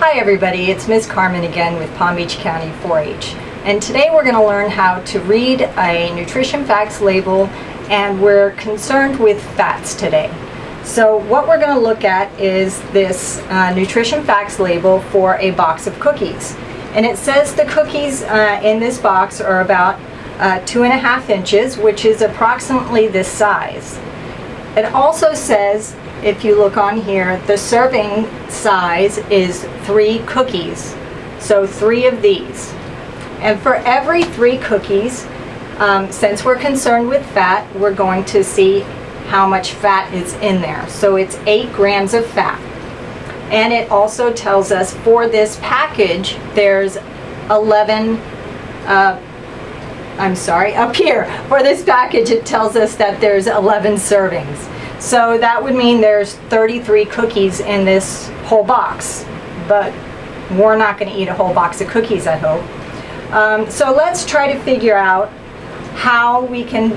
Hi everybody, it's Ms. Carmen again with Palm Beach County 4-H. And today we're going to learn how to read a nutrition facts label, and we're concerned with fats today. So what we're going to look at is this nutrition facts label for a box of cookies. And it says the cookies in this box are about 2.5 inches, which is approximately this size. It also says, if you look on here, the serving size is 3 cookies, so 3 of these. And for every 3 cookies, since we're concerned with fat, we're going to see how much fat is in there. So it's 8 grams of fat. And it also tells us for this package, there's 11, up here, for this package it tells us that there's 11 servings. So that would mean there's 33 cookies in this whole box, but we're not going to eat a whole box of cookies, I hope. So let's try to figure out how we can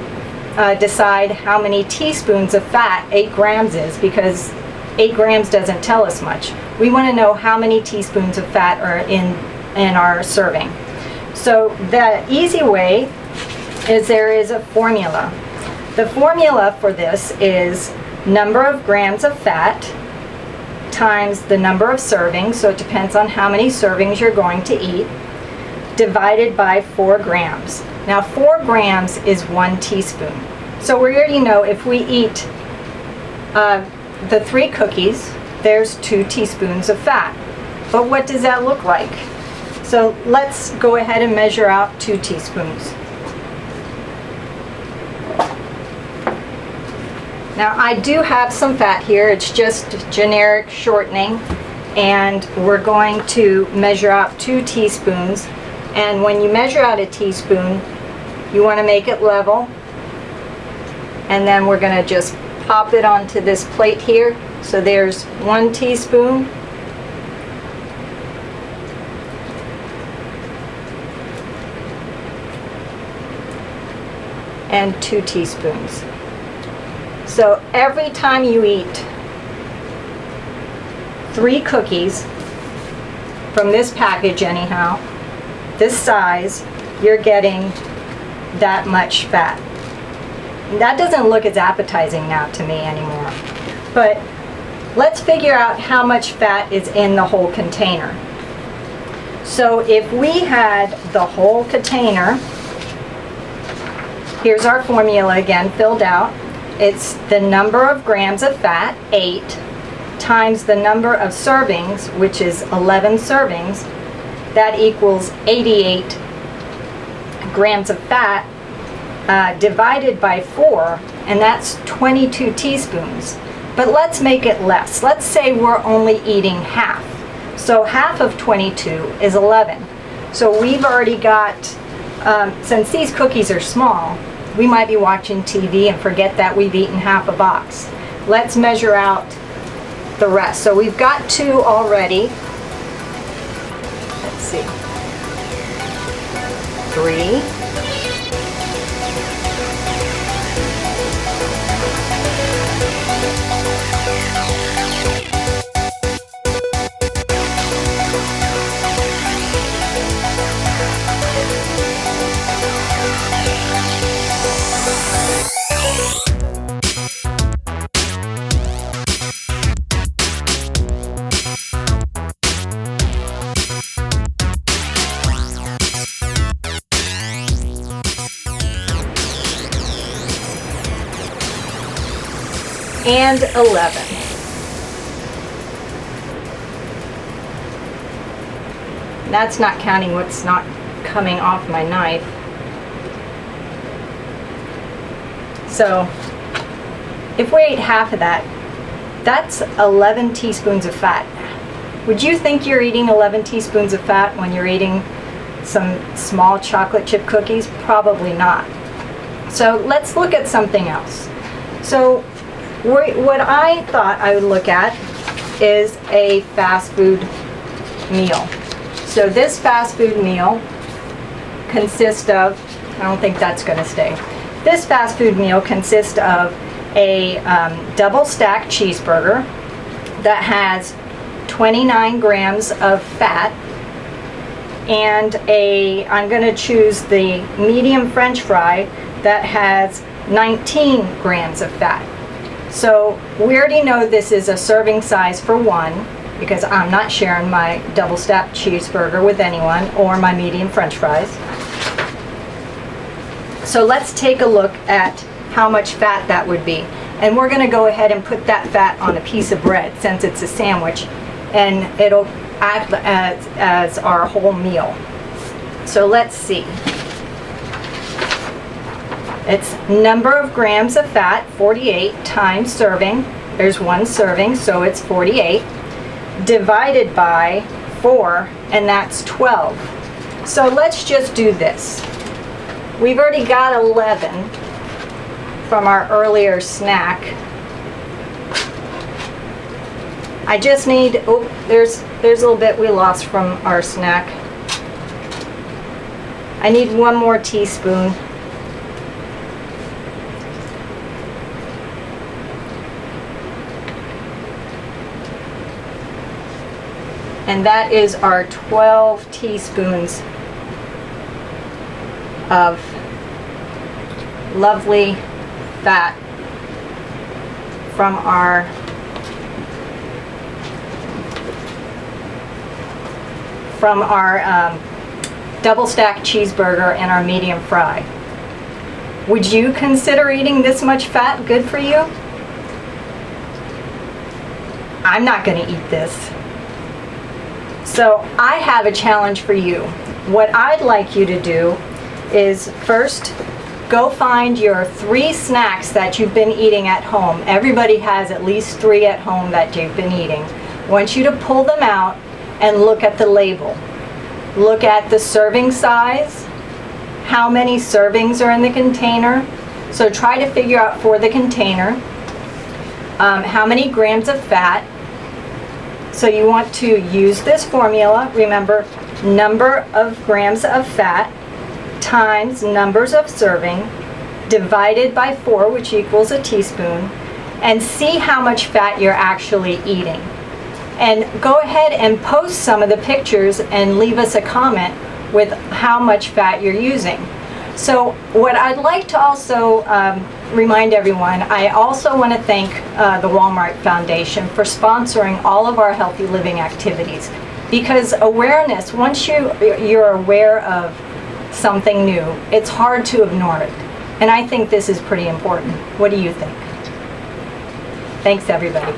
decide how many teaspoons of fat 8 grams is, because 8 grams doesn't tell us much. We want to know how many teaspoons of fat are in our serving. So the easy way is there is a formula. The formula for this is number of grams of fat times the number of servings, so it depends on how many servings you're going to eat, divided by 4 grams. Now 4 grams is 1 teaspoon. So we already know if we eat the 3 cookies, there's 2 teaspoons of fat. But what does that look like? So let's go ahead and measure out 2 teaspoons. Now I do have some fat here, it's just generic shortening, and we're going to measure out 2 teaspoons. And when you measure out a teaspoon, you want to make it level, and then we're going to just pop it onto this plate here. So there's 1 teaspoon, and 2 teaspoons. So every time you eat 3 cookies from this package anyhow, this size, you're getting that much fat. That doesn't look as appetizing now to me anymore. But let's figure out how much fat is in the whole container. So if we had the whole container, here's our formula again filled out. It's the number of grams of fat, 8, times the number of servings, which is 11 servings. That equals 88 grams of fat, divided by 4, and that's 22 teaspoons. But let's make it less. Let's say we're only eating half. So half of 22 is 11. So we've already got, since these cookies are small, we might be watching TV and forget that we've eaten half a box. Let's measure out the rest. So we've got 2 already. Let's see. 3. And 11. That's not counting what's not coming off my knife. So if we ate half of that, that's 11 teaspoons of fat. Would you think you're eating 11 teaspoons of fat when you're eating some small chocolate chip cookies? Probably not. So let's look at something else. So what I thought I would look at is a fast food meal. So this fast food meal consists of, I don't think that's going to stay. This fast food meal consists of a double stacked cheeseburger that has 29 grams of fat, and I'm going to choose the medium French fry that has 19 grams of fat. So we already know this is a serving size for one, because I'm not sharing my double stacked cheeseburger with anyone or my medium French fries. So let's take a look at how much fat that would be. And we're going to go ahead and put that fat on a piece of bread since it's a sandwich, and it'll act as our whole meal. So let's see. It's number of grams of fat, 48, times serving. There's one serving, so it's 48. Divided by 4, and that's 12. So let's just do this. We've already got 11 from our earlier snack. I just need, oh, there's a little bit we lost from our snack. I need 1 more teaspoon. And that is our 12 teaspoons of lovely fat from our double stacked cheeseburger and our medium fry. Would you consider eating this much fat good for you? I'm not going to eat this. So I have a challenge for you. What I'd like you to do is first go find your 3 snacks that you've been eating at home. Everybody has at least 3 at home that you've been eating. I want you to pull them out and look at the label. Look at the serving size, how many servings are in the container. So try to figure out for the container how many grams of fat. So you want to use this formula. Remember, number of grams of fat times numbers of serving divided by 4, which equals a teaspoon, and see how much fat you're actually eating. And go ahead and post some of the pictures and leave us a comment with how much fat you're using. So what I'd like to also remind everyone, I also want to thank the Walmart Foundation for sponsoring all of our healthy living activities, because awareness, once you're aware of something new, it's hard to ignore it. And I think this is pretty important. What do you think? Thanks, everybody.